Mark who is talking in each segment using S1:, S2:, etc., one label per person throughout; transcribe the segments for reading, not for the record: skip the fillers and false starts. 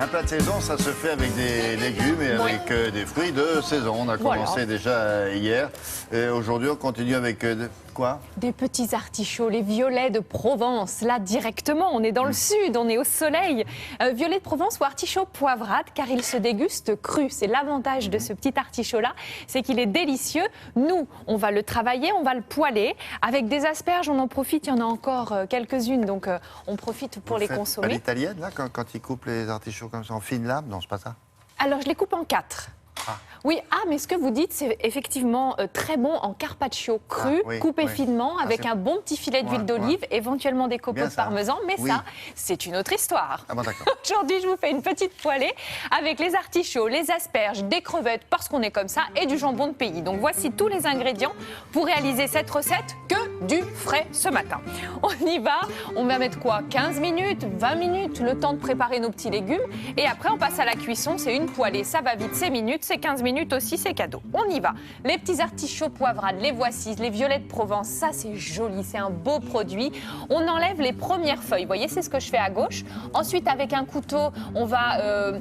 S1: plat de saison, ça se fait avec des légumes et avec des fruits de saison. On a commencé déjà hier. Et aujourd'hui, on continue avec quoi?
S2: Des petits artichauts, les violets de Provence. Là, directement, on est dans le sud, on est au soleil. Violet de Provence ou artichaut poivrade, car il se déguste cru. C'est l'avantage de ce petit artichaut-là, c'est qu'il est délicieux. Nous, on va le travailler, on va le poêler. Avec des asperges, on en profite, il y en a encore quelques-unes, donc on profite pour les consommer.
S1: Pas l'italienne, là, quand ils coupent les artichauts comme ça, en fines lames? Non, c'est pas ça.
S2: Alors, je les coupe en 4. Oui, mais ce que vous dites, c'est effectivement très bon en carpaccio cru, coupé finement, avec un bon petit filet d'huile d'olive, éventuellement des copeaux de parmesan, mais ça, c'est une autre histoire.
S1: Ah bon, d'accord.
S2: Aujourd'hui, je vous fais une petite poêlée avec les artichauts, les asperges, des crevettes, parce qu'on est comme ça, et du jambon de pays. Donc voici tous les ingrédients pour réaliser cette recette, que du frais ce matin. On y va, on va mettre quoi? 15 minutes, 20 minutes, le temps de préparer nos petits légumes, et après on passe à la cuisson, c'est une poêlée, ça va vite, c'est minutes, c'est 15 minutes aussi, c'est cadeau. On y va. Les petits artichauts poivrades, les voici, les violets de Provence, ça c'est joli, c'est un beau produit. On enlève les premières feuilles, vous voyez, c'est ce que je fais à gauche. Ensuite, avec un couteau, on va,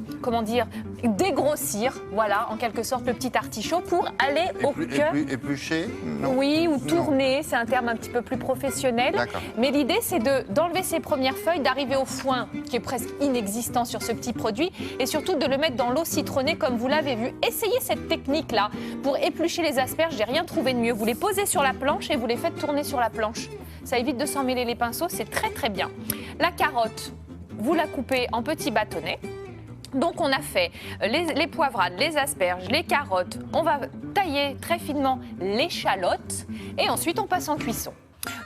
S2: dégrossir, voilà, en quelque sorte, le petit artichaut pour aller au cœur.
S1: Éplucher?
S2: Oui, ou tourner, c'est un terme un petit peu plus professionnel. Mais l'idée, c'est d'enlever ces premières feuilles, d'arriver au foin, qui est presque inexistant sur ce petit produit, et surtout de le mettre dans l'eau citronnée, comme vous l'avez vu. Essayez cette technique-là pour éplucher les asperges, j'ai rien trouvé de mieux. Vous les posez sur la planche et vous les faites tourner sur la planche. Ça évite de s'en mêler les pinceaux, c'est très très bien. La carotte, vous la coupez en petits bâtonnets. Donc on a fait les poivrades, les asperges, les carottes. On va tailler très finement l'échalote et ensuite on passe en cuisson.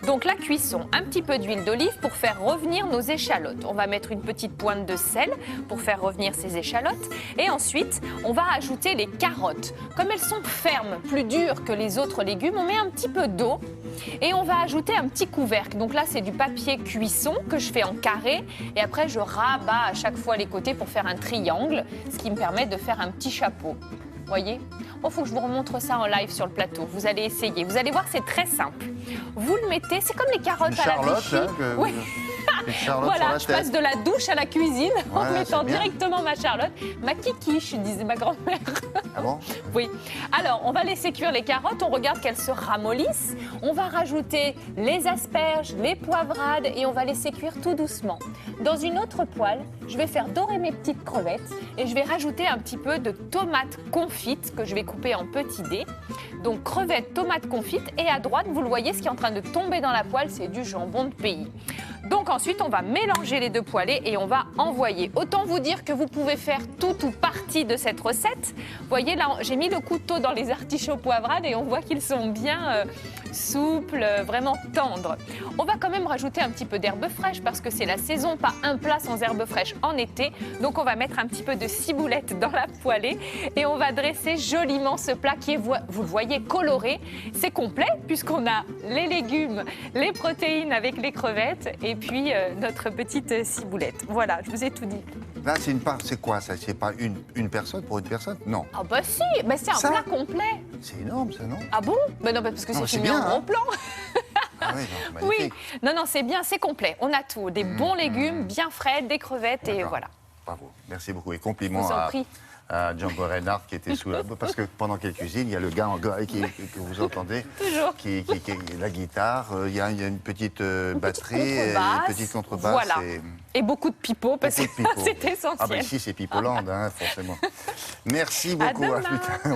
S2: Donc la cuisson, un petit peu d'huile d'olive pour faire revenir nos échalotes. On va mettre une petite pointe de sel pour faire revenir ces échalotes. Et ensuite, on va ajouter les carottes. Comme elles sont fermes, plus dures que les autres légumes, on met un petit peu d'eau et on va ajouter un petit couvercle. Donc là, c'est du papier cuisson que je fais en carré. Et après, je rabats à chaque fois les côtés pour faire un triangle, ce qui me permet de faire un petit chapeau. Voyez? Il faut que je vous remontre ça en live sur le plateau. Vous allez essayer. Vous allez voir, c'est très simple. Vous le mettez, c'est comme les carottes à la Vichy. Oui. Voilà, je passe de la douche à la cuisine en mettant directement ma Charlotte. Ma kikiche, disait ma grand-mère.
S1: Ah bon?
S2: Oui. Alors, on va laisser cuire les carottes. On regarde qu'elles se ramollissent. On va rajouter les asperges, les poivrades et on va laisser cuire tout doucement. Dans une autre poêle, je vais faire dorer mes petites crevettes et je vais rajouter un petit peu de tomates confites que je vais couper en petits dés. Donc, crevettes, tomates confites et à droite, vous le voyez, ce qui est en train de tomber dans la poêle, c'est du jambon de pays. Donc ensuite, on va mélanger les deux poêlés et on va envoyer. Autant vous dire que vous pouvez faire tout ou partie de cette recette. Vous voyez, là, j'ai mis le couteau dans les artichauts poivrades et on voit qu'ils sont bien souples, vraiment tendres. On va quand même rajouter un petit peu d'herbes fraîches parce que c'est la saison, pas un plat sans herbes fraîches en été. Donc on va mettre un petit peu de ciboulette dans la poêlée et on va dresser joliment ce plat qui est, vous le voyez, coloré. C'est complet puisqu'on a les légumes, les protéines avec les crevettes et puis notre petite ciboulette. Voilà, je vous ai tout dit.
S1: Là, c'est une part, c'est quoi ça? C'est pas une personne pour une personne? Non.
S2: Ah bah si, bah c'est un plat complet.
S1: C'est énorme ça, non?
S2: Ah bon? Bah non, parce que c'est filmé en gros plan.
S1: Ah oui, non, magnifique.
S2: Oui, non, c'est bien, c'est complet. On a tout, des bons légumes, bien frais, des crevettes et voilà.
S1: Bravo, merci beaucoup et compliments à Django Reinhardt qui était sous la... Parce que pendant qu'elle cuisine, il y a le gars en gras que vous entendez.
S2: Toujours.
S1: Qui la guitare, il y a une petite batterie, une petite contrebasse.
S2: Voilà. Et beaucoup de pipeaux, parce que c'est essentiel.
S1: Ah ben ici, c'est Pipoland, forcément. Merci beaucoup.
S2: À demain.